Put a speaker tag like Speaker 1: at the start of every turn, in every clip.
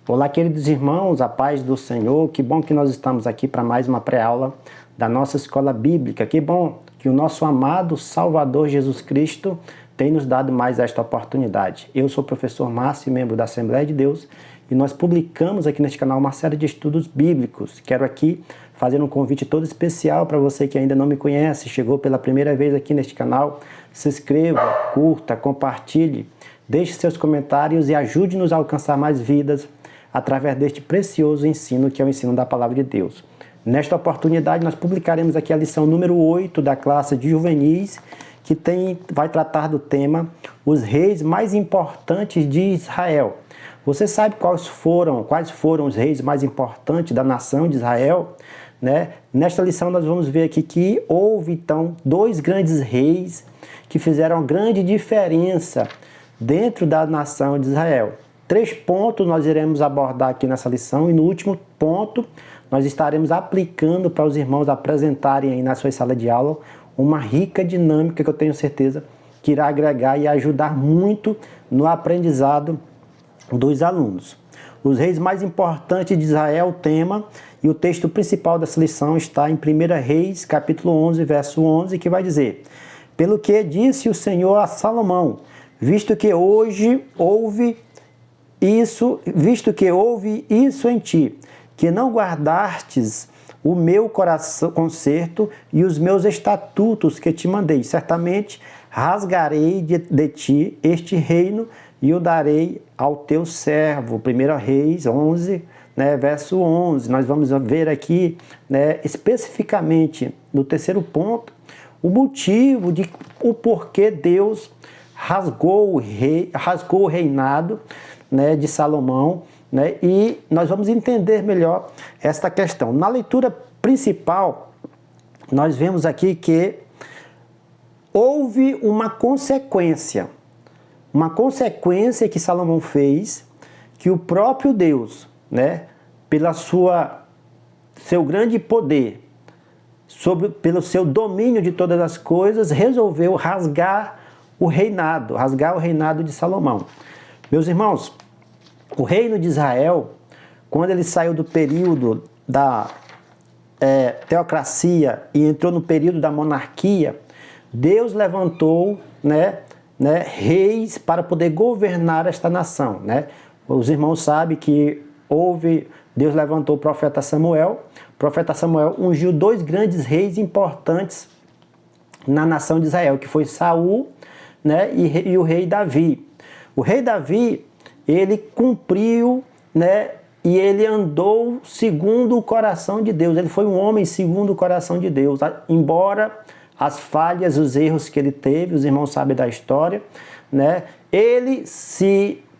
Speaker 1: Olá, queridos irmãos, a paz do Senhor. Que bom que nós estamos aqui para mais uma pré-aula da nossa escola bíblica. Que bom que o nosso amado Salvador Jesus Cristo tem nos dado mais esta oportunidade. Eu sou o professor Márcio, membro da Assembleia de Deus, e nós publicamos aqui neste canal uma série de estudos bíblicos. Quero aqui fazer um convite todo especial para você que ainda não me conhece, chegou pela primeira vez aqui neste canal. Se inscreva, curta, compartilhe, deixe seus comentários e ajude-nos a alcançar mais vidas através deste precioso ensino que é o ensino da Palavra de Deus. Nesta oportunidade, nós publicaremos aqui a lição número 8 da classe de juvenis, que vai tratar do tema Os Reis Mais Importantes de Israel. Você sabe quais foram os reis mais importantes da nação de Israel? Né? Nesta lição nós vamos ver aqui que houve então dois grandes reis que fizeram grande diferença dentro da nação de Israel. 3 pontos nós iremos abordar aqui nessa lição, e no último ponto nós estaremos aplicando para os irmãos apresentarem aí na sua sala de aula uma rica dinâmica que eu tenho certeza que irá agregar e ajudar muito no aprendizado dos alunos. Os reis mais importantes de Israel, o tema, e o texto principal dessa lição está em 1 Reis, capítulo 11, verso 11, que vai dizer: Pelo que disse o Senhor a Salomão, visto que houve isso em ti, que não guardastes o meu conserto e os meus estatutos que te mandei, certamente rasgarei de ti este reino e o darei ao teu servo. 1 Reis 11, verso 11. Nós vamos ver aqui, especificamente no terceiro ponto, o motivo o porquê Deus rasgou o reinado de Salomão, e nós vamos entender melhor esta questão. Na leitura principal, nós vemos aqui que houve uma consequência que Salomão fez, que o próprio Deus, pelo seu grande poder, pelo seu domínio de todas as coisas, resolveu rasgar o reinado de Salomão. Meus irmãos, o reino de Israel, quando ele saiu do período da teocracia e entrou no período da monarquia, Deus levantou reis para poder governar esta nação. Os irmãos sabem que Deus levantou o profeta Samuel. O profeta Samuel ungiu 2 grandes reis importantes na nação de Israel, que foi Saul, e o rei Davi. O rei Davi, ele cumpriu, e ele andou segundo o coração de Deus. Ele foi um homem segundo o coração de Deus. Embora as falhas, os erros que ele teve, os irmãos sabem da história,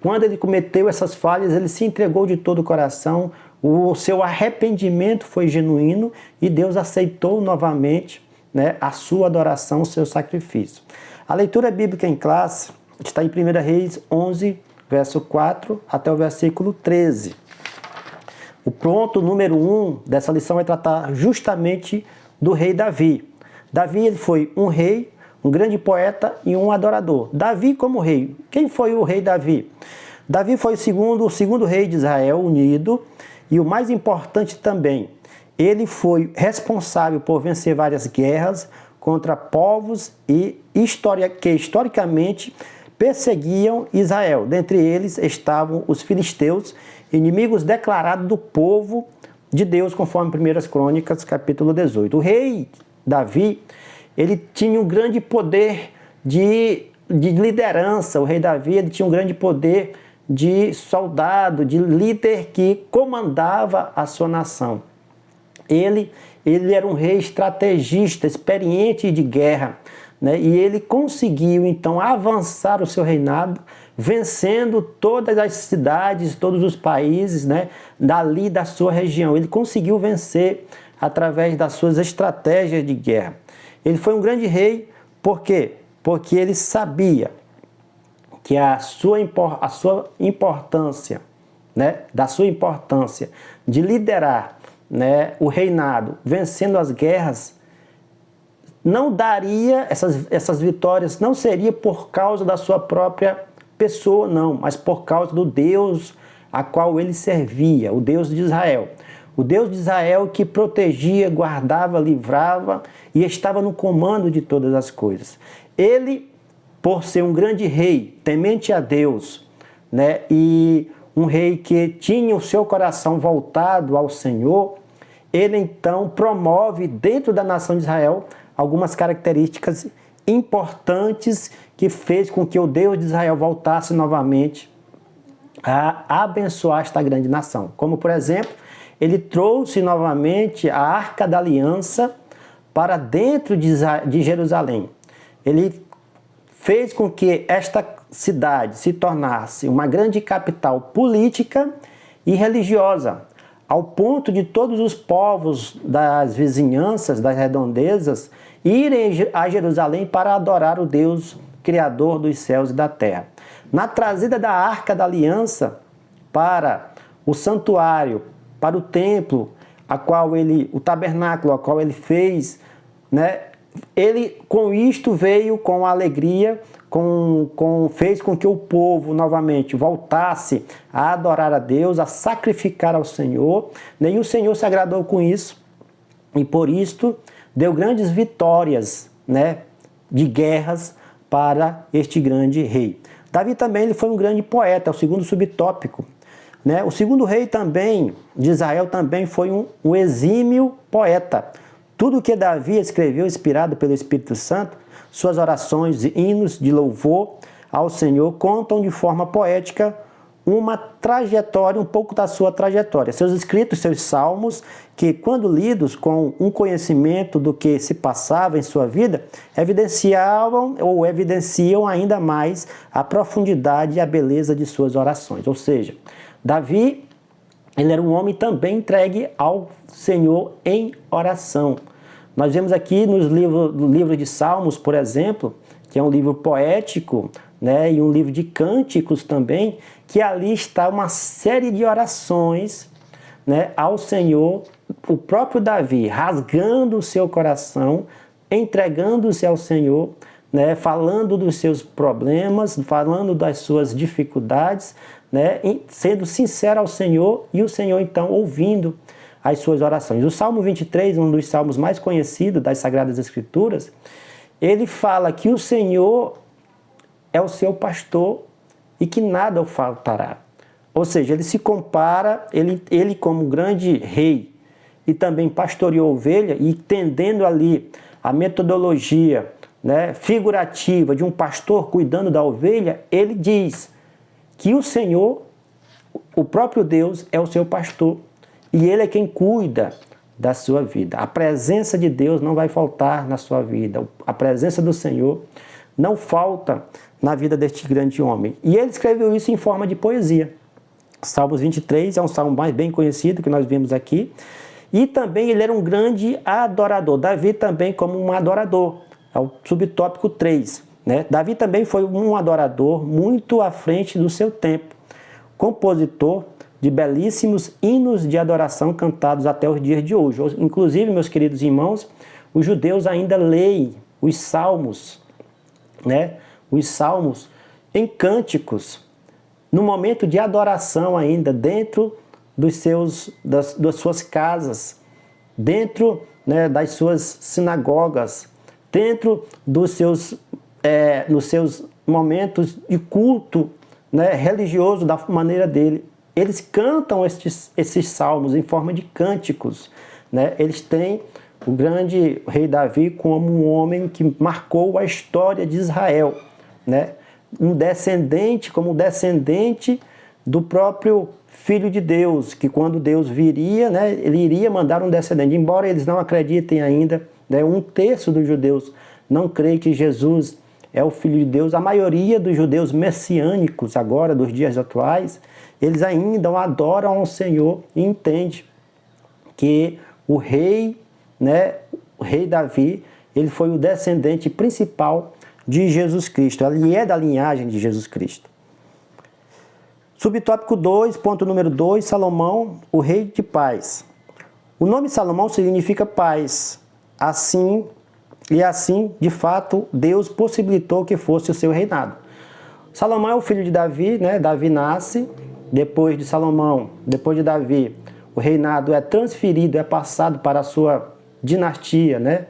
Speaker 1: quando ele cometeu essas falhas, ele se entregou de todo o coração. O seu arrependimento foi genuíno e Deus aceitou novamente a sua adoração, o seu sacrifício. A leitura bíblica em classe está em 1 Reis 11, verso 4 até o versículo 13. O ponto número 1 dessa lição vai tratar justamente do rei Davi. Davi, ele foi um rei, um grande poeta e um adorador. Davi como rei. Quem foi o rei Davi? Davi foi o segundo rei de Israel unido, e o mais importante também, ele foi responsável por vencer várias guerras contra povos que historicamente perseguiam Israel. Dentre eles estavam os filisteus, inimigos declarados do povo de Deus, conforme 1 Crônicas, capítulo 18. O rei Davi, ele tinha um grande poder de liderança. O rei Davi, ele tinha um grande poder de soldado, de líder que comandava a sua nação. Ele era um rei estrategista, experiente de guerra, e ele conseguiu então avançar o seu reinado, vencendo todas as cidades, todos os países dali da sua região. Ele conseguiu vencer através das suas estratégias de guerra. Ele foi um grande rei, por quê? Porque ele sabia que a sua importância de liderar o reinado, vencendo as guerras, não daria, essas vitórias não seria por causa da sua própria pessoa, não, mas por causa do Deus a qual ele servia, o Deus de Israel. O Deus de Israel que protegia, guardava, livrava e estava no comando de todas as coisas. Ele, por ser um grande rei, temente a Deus, né, e um rei que tinha o seu coração voltado ao Senhor, ele então promove dentro da nação de Israel algumas características importantes que fez com que o Deus de Israel voltasse novamente a abençoar esta grande nação. Como, por exemplo, ele trouxe novamente a Arca da Aliança para dentro de Jerusalém. Ele fez com que esta cidade se tornasse uma grande capital política e religiosa, ao ponto de todos os povos das vizinhanças, das redondezas, irem a Jerusalém para adorar o Deus Criador dos céus e da terra. Na trazida da Arca da Aliança para o santuário, para o templo, o tabernáculo, a qual ele fez, né? Ele com isto veio com alegria, fez com que o povo novamente voltasse a adorar a Deus, a sacrificar ao Senhor, né? E o Senhor se agradou com isso e por isto deu grandes vitórias, né, de guerras para este grande rei. Davi também ele foi um grande poeta, é o segundo subtópico. Né? O segundo rei também de Israel também foi um exímio poeta. Tudo que Davi escreveu, inspirado pelo Espírito Santo, suas orações e hinos de louvor ao Senhor contam de forma poética uma trajetória, um pouco da sua trajetória. Seus escritos, seus salmos, que quando lidos com um conhecimento do que se passava em sua vida, evidenciam ainda mais a profundidade e a beleza de suas orações. Ou seja, Davi, ele era um homem também entregue ao Senhor em oração. Nós vemos aqui no livro de Salmos, por exemplo, que é um livro poético, né, e um livro de cânticos também, que ali está uma série de orações, né, ao Senhor, o próprio Davi rasgando o seu coração, entregando-se ao Senhor, né, falando dos seus problemas, falando das suas dificuldades, né, sendo sincero ao Senhor e o Senhor então ouvindo as suas orações. O Salmo 23, um dos salmos mais conhecidos das Sagradas Escrituras, ele fala que o Senhor é o seu pastor e que nada o faltará. Ou seja, ele se compara, ele como grande rei e também pastoreou ovelha e entendendo ali a metodologia, né, figurativa de um pastor cuidando da ovelha, ele diz que o Senhor, o próprio Deus, é o seu pastor e ele é quem cuida da sua vida. A presença de Deus não vai faltar na sua vida. A presença do Senhor não falta na vida deste grande homem. E ele escreveu isso em forma de poesia. Salmos 23 é um salmo mais bem conhecido que nós vimos aqui. E também ele era um grande adorador. Davi também como um adorador. É o subtópico 3. Né? Davi também foi um adorador muito à frente do seu tempo. Compositor de belíssimos hinos de adoração cantados até os dias de hoje. Inclusive, meus queridos irmãos, os judeus ainda leem os salmos, né? Os salmos em cânticos, no momento de adoração ainda, dentro das suas casas, dentro, né, das suas sinagogas, dentro nos seus momentos de culto, né, religioso da maneira dele. Eles cantam esses salmos em forma de cânticos. Né? Eles têm o grande rei Davi como um homem que marcou a história de Israel. Né? Como descendente do próprio Filho de Deus, que quando Deus viria, né, ele iria mandar um descendente. Embora eles não acreditem ainda, né, 1/3 dos judeus não crê que Jesus é o Filho de Deus. A maioria dos judeus messiânicos agora, dos dias atuais, eles ainda adoram ao Senhor e entendem que o rei, né, o rei Davi, ele foi o descendente principal de Jesus Cristo. Ele é da linhagem de Jesus Cristo. Subtópico 2, ponto número 2, Salomão, o rei de paz. O nome Salomão significa paz. Assim, de fato, Deus possibilitou que fosse o seu reinado. Salomão é o filho de Davi, né? Davi nasce depois de Salomão, depois de Davi, o reinado é transferido, é passado para a sua dinastia,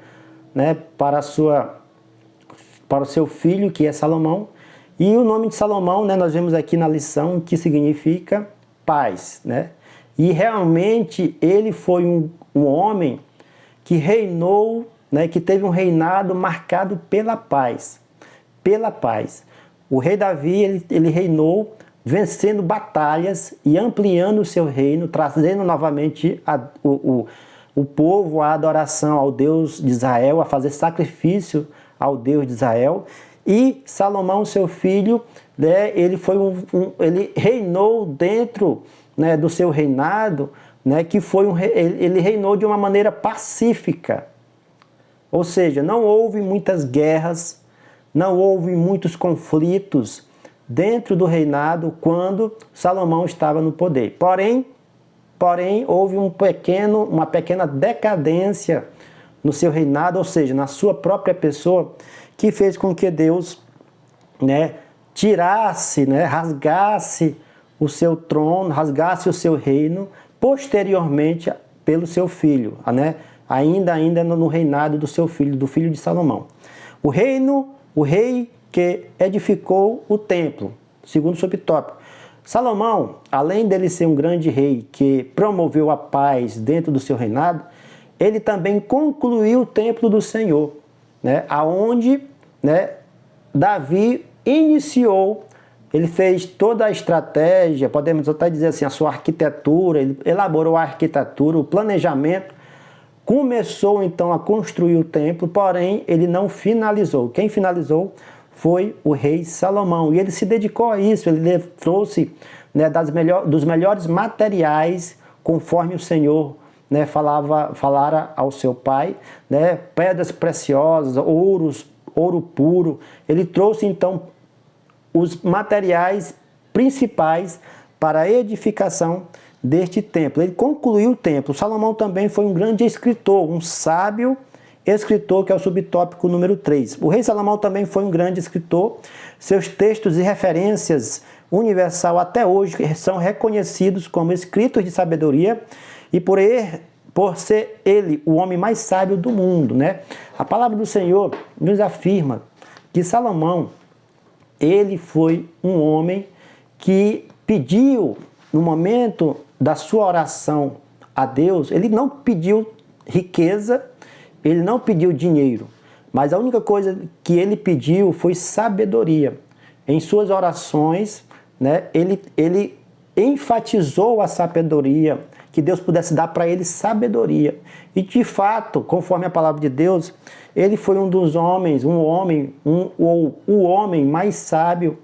Speaker 1: para o seu filho, que é Salomão. E o nome de Salomão, nós vemos aqui na lição, que significa paz, E realmente ele foi um homem que reinou, que teve um reinado marcado pela paz. Pela paz. O rei Davi, ele reinou vencendo batalhas e ampliando o seu reino, trazendo novamente o povo à adoração ao Deus de Israel, a fazer sacrifício ao Deus de Israel. E Salomão, seu filho, ele reinou dentro do seu reinado, que foi ele reinou de uma maneira pacífica. Ou seja, não houve muitas guerras, não houve muitos conflitos dentro do reinado quando Salomão estava no poder. Porém houve uma pequena decadência no seu reinado, ou seja, na sua própria pessoa, que fez com que Deus tirasse, rasgasse o seu trono, rasgasse o seu reino, posteriormente pelo seu filho, ainda no reinado do seu filho, do filho de Salomão. O rei que edificou o templo, segundo subtópico. Salomão, além dele ser um grande rei que promoveu a paz dentro do seu reinado, ele também concluiu o templo do Senhor, aonde Davi iniciou, ele fez toda a estratégia, podemos até dizer assim, a sua arquitetura, ele elaborou a arquitetura, o planejamento, começou então a construir o templo, porém ele não finalizou. Quem finalizou foi o rei Salomão, e ele se dedicou a isso, ele trouxe dos melhores materiais, conforme o Senhor falara ao seu pai, pedras preciosas, ouro puro. Ele trouxe então os materiais principais para a edificação deste templo. Ele concluiu o templo. Salomão também foi um grande escritor, um sábio escritor, que é o subtópico número 3. O rei Salomão também foi um grande escritor. Seus textos e referências universal até hoje são reconhecidos como escritos de sabedoria, e por ser ele o homem mais sábio do mundo, A palavra do Senhor nos afirma que Salomão, ele foi um homem que pediu, no momento da sua oração a Deus, ele não pediu riqueza, ele não pediu dinheiro, mas a única coisa que ele pediu foi sabedoria. Em suas orações, ele enfatizou a sabedoria, que Deus pudesse dar para ele sabedoria. E de fato, conforme a palavra de Deus, ele foi um dos homens, o homem mais sábio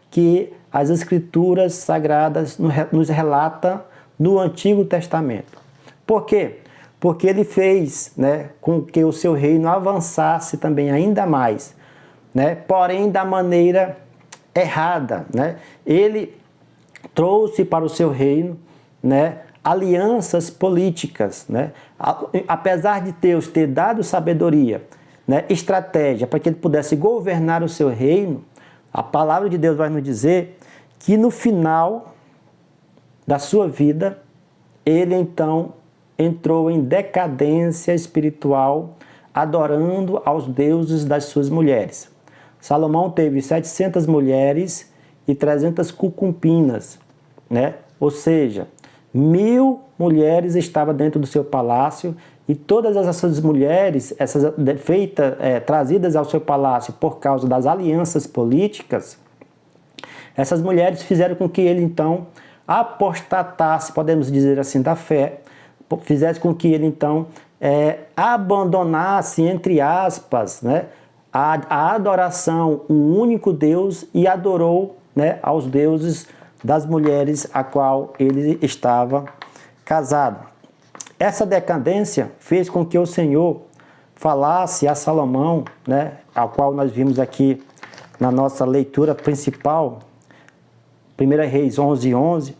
Speaker 1: que as Escrituras Sagradas nos relata no Antigo Testamento. Por quê? Porque ele fez com que o seu reino avançasse também ainda mais, porém da maneira errada. Ele trouxe para o seu reino alianças políticas. Apesar de Deus ter dado sabedoria, estratégia para que ele pudesse governar o seu reino, a palavra de Deus vai nos dizer que no final da sua vida, ele então entrou em decadência espiritual, adorando aos deuses das suas mulheres. Salomão teve 700 mulheres e 300 concubinas, Ou seja, 1000 mulheres estavam dentro do seu palácio, e todas essas mulheres, trazidas ao seu palácio por causa das alianças políticas, essas mulheres fizeram com que ele então apostatasse, podemos dizer assim, da fé, fizesse com que ele então abandonasse, entre aspas, a adoração a um único Deus, e adorou aos deuses das mulheres a qual ele estava casado. Essa decadência fez com que o Senhor falasse a Salomão, ao qual nós vimos aqui na nossa leitura principal, 1 Reis 11:11,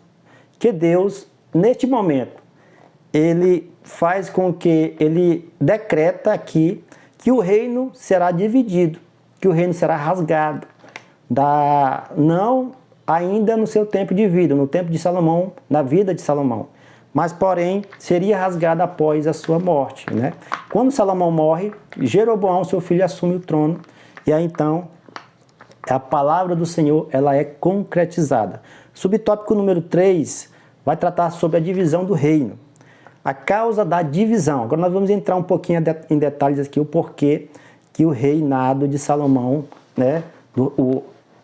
Speaker 1: que Deus, neste momento, ele faz com que ele decreta aqui que o reino será dividido, que o reino será rasgado, não ainda no seu tempo de vida, no tempo de Salomão, na vida de Salomão. Mas, porém, seria rasgada após a sua morte, né? Quando Salomão morre, Jeroboão, seu filho, assume o trono. E aí, então, a palavra do Senhor, ela é concretizada. Subtópico número 3 vai tratar sobre a divisão do reino. A causa da divisão. Agora nós vamos entrar um pouquinho em detalhes aqui, o porquê que o reinado de Salomão, né,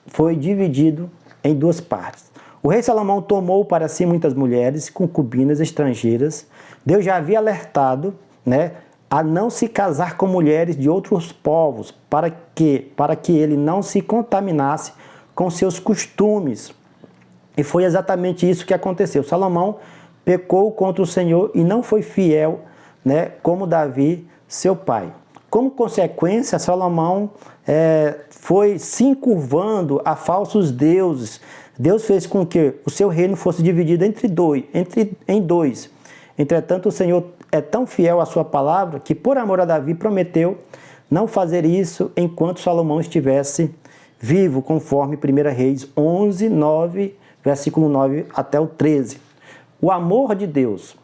Speaker 1: foi dividido em duas partes. O rei Salomão tomou para si muitas mulheres, concubinas estrangeiras. Deus já havia alertado, né, a não se casar com mulheres de outros povos, para que ele não se contaminasse com seus costumes. E foi exatamente isso que aconteceu. Salomão pecou contra o Senhor e não foi fiel, né, como Davi, seu pai. Como consequência, Salomão foi se encurvando a falsos deuses. Deus fez com que o seu reino fosse dividido em dois. Entretanto, o Senhor é tão fiel à sua palavra que, por amor a Davi, prometeu não fazer isso enquanto Salomão estivesse vivo, conforme 1 Reis 11, 9, versículo 9 até o 13. O amor de Deus,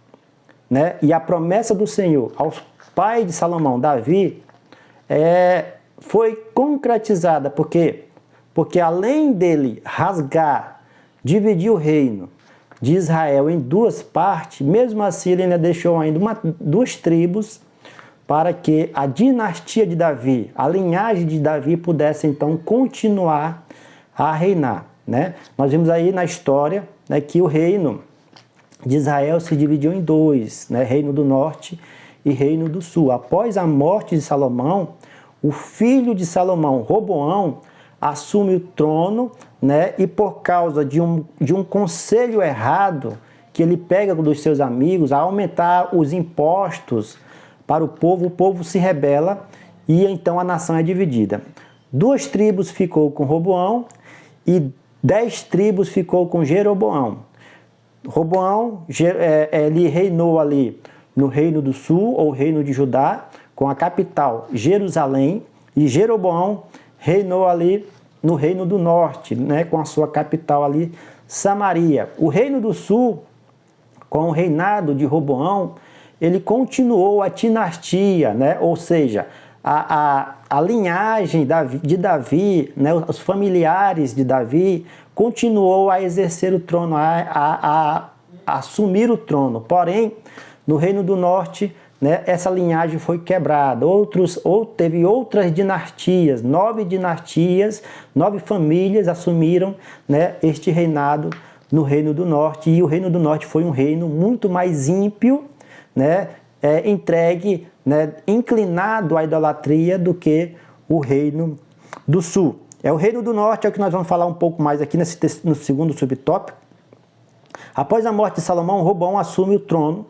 Speaker 1: né, e a promessa do Senhor ao pai de Salomão, Davi, foi concretizada, porque além dele rasgar, dividir o reino de Israel em duas partes, mesmo assim ele ainda deixou ainda duas tribos para que a dinastia de Davi, a linhagem de Davi pudesse então continuar a reinar, né? Nós vimos aí na história, né, que o reino de Israel se dividiu em dois, né? Reino do Norte e Reino do Sul. Após a morte de Salomão, o filho de Salomão, Roboão, assume o trono, né? E por causa de um conselho errado que ele pega dos seus amigos, a aumentar os impostos para o povo se rebela e então a nação é dividida. 2 tribos ficou com Roboão e 10 tribos ficou com Jeroboão. Roboão, ele reinou ali no Reino do Sul, ou Reino de Judá, com a capital Jerusalém, e Jeroboão reinou ali no Reino do Norte, né, com a sua capital ali, Samaria. O Reino do Sul, com o reinado de Roboão, ele continuou a dinastia, né, ou seja, a linhagem de Davi, né, os familiares de Davi, continuou a exercer o trono, a assumir o trono. Porém, no Reino do Norte, né, essa linhagem foi quebrada. Teve outras dinastias, 9 dinastias, 9 famílias assumiram, né, este reinado no Reino do Norte. E o Reino do Norte foi um reino muito mais ímpio, né, entregue, né, inclinado à idolatria do que o Reino do Sul. O Reino do Norte é o que nós vamos falar um pouco mais aqui no segundo subtópico. Após a morte de Salomão, Roboão assume o trono,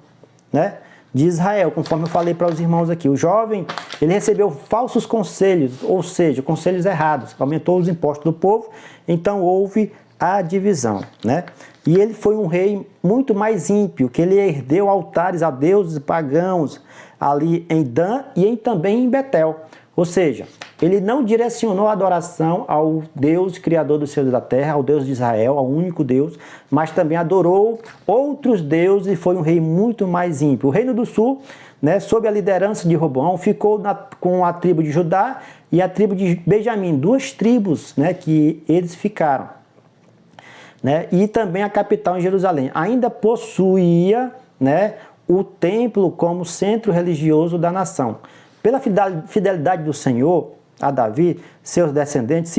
Speaker 1: né, de Israel, conforme eu falei para os irmãos aqui. O jovem, ele recebeu falsos conselhos, ou seja, conselhos errados, aumentou os impostos do povo, então houve a divisão, né? E ele foi um rei muito mais ímpio, que ele ergueu altares a deuses pagãos ali em Dan e também em Betel. Ou seja, ele não direcionou a adoração ao Deus criador dos céus e da terra, ao Deus de Israel, ao único Deus, mas também adorou outros deuses e foi um rei muito mais ímpio. O Reino do Sul, né, sob a liderança de Roboão, ficou com a tribo de Judá e a tribo de Benjamim, 2 tribos, né, que eles ficaram. Né, e também a capital em Jerusalém. Ainda possuía, né, o templo como centro religioso da nação. Pela fidelidade do Senhor a Davi, seus descendentes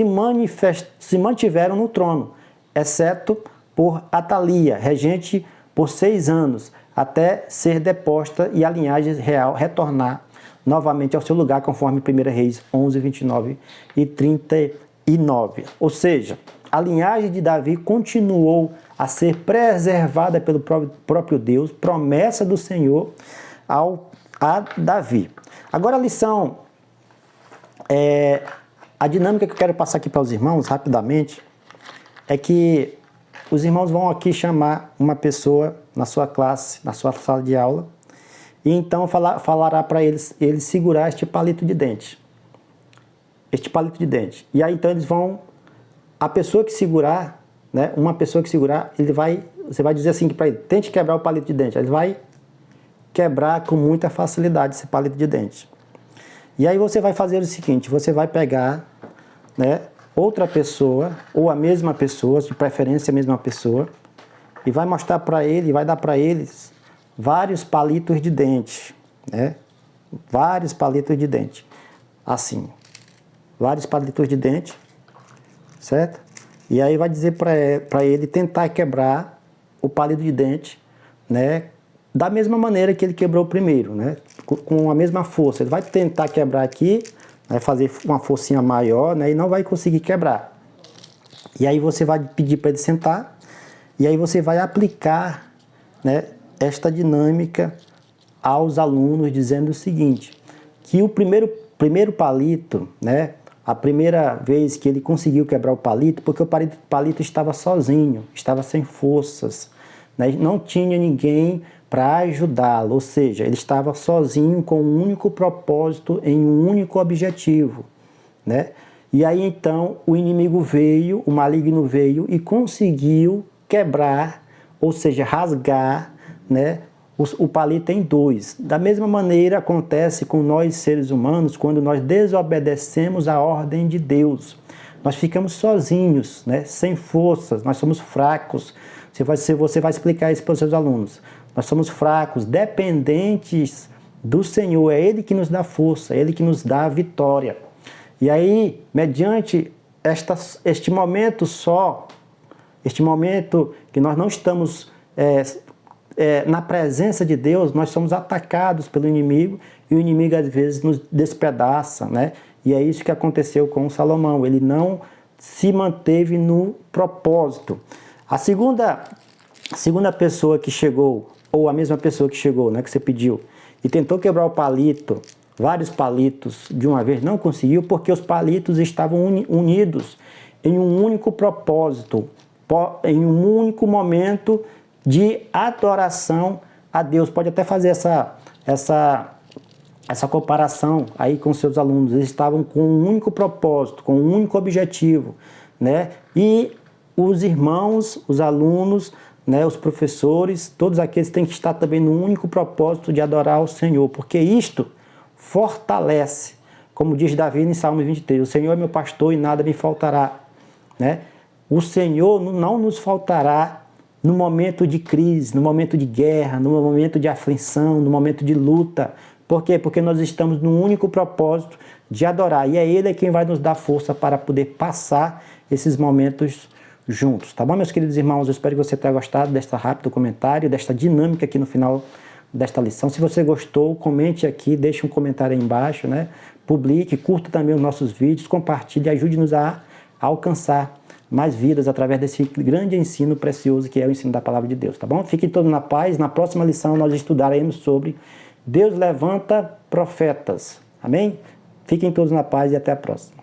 Speaker 1: se mantiveram no trono, exceto por Atalia, regente por 6 anos, até ser deposta e a linhagem real retornar novamente ao seu lugar, conforme 1 Reis 11, 29 e 39. Ou seja, a linhagem de Davi continuou a ser preservada pelo próprio Deus, promessa do Senhor a Davi. Agora a lição, a dinâmica que eu quero passar aqui para os irmãos, rapidamente, é que os irmãos vão aqui chamar uma pessoa na sua classe, na sua sala de aula, e então falará para eles segurar este palito de dente. E aí então a pessoa que segurar né, uma pessoa que segurar, você vai dizer assim para ele, tente quebrar o palito de dente. Ele vai quebrar com muita facilidade esse palito de dente. E aí você vai fazer o seguinte, você vai pegar, né, outra pessoa, ou a mesma pessoa, de preferência a mesma pessoa, e vai mostrar para ele, vai dar para eles vários palitos de dente, né? Vários palitos de dente, assim, vários palitos de dente, certo? E aí vai dizer para ele tentar quebrar o palito de dente, né? Da mesma maneira que ele quebrou o primeiro, né? Com a mesma força. Ele vai tentar quebrar aqui, vai fazer uma forcinha maior, né? E não vai conseguir quebrar. E aí você vai pedir para ele sentar, e aí você vai aplicar, né, esta dinâmica aos alunos, dizendo o seguinte, que o primeiro palito, né, a primeira vez que ele conseguiu quebrar o palito, porque o palito estava sozinho, estava sem forças, né, não tinha ninguém para ajudá-lo, ou seja, ele estava sozinho com um único propósito, em um único objetivo, né? E aí então o inimigo veio, o maligno veio e conseguiu quebrar, ou seja, rasgar, né, o palito em dois. Da mesma maneira acontece com nós seres humanos quando nós desobedecemos a ordem de Deus. Nós ficamos sozinhos, né, sem forças, nós somos fracos. Você vai explicar isso para os seus alunos. Nós somos fracos, dependentes do Senhor. É Ele que nos dá força, é Ele que nos dá a vitória. E aí, mediante este momento só, este momento que nós não estamos na presença de Deus, nós somos atacados pelo inimigo e o inimigo às vezes nos despedaça, né? E é isso que aconteceu com Salomão, ele não se manteve no propósito. A segunda pessoa que chegou, ou a mesma pessoa que chegou, né, que você pediu, e tentou quebrar o palito, vários palitos de uma vez, não conseguiu, porque os palitos estavam unidos em um único propósito, em um único momento de adoração a Deus. Pode até fazer essa comparação aí com seus alunos. Eles estavam com um único propósito, com um único objetivo, né? E os irmãos, os alunos, né, os professores, todos aqueles têm que estar também no único propósito de adorar ao Senhor, porque isto fortalece, como diz Davi em Salmo 23, o Senhor é meu pastor e nada me faltará, né? O Senhor não nos faltará no momento de crise, no momento de guerra, no momento de aflição, no momento de luta. Por quê? Porque nós estamos num único propósito de adorar. E é Ele quem vai nos dar força para poder passar esses momentos juntos. Tá bom, meus queridos irmãos? Eu espero que você tenha gostado desta rápido comentário, desta dinâmica aqui no final desta lição. Se você gostou, comente aqui, deixe um comentário aí embaixo, né? Publique, curta também os nossos vídeos, compartilhe, ajude-nos a alcançar mais vidas através desse grande ensino precioso que é o ensino da Palavra de Deus, tá bom? Fiquem todos na paz. Na próxima lição nós estudaremos sobre Deus levanta profetas. Amém? Fiquem todos na paz e até a próxima.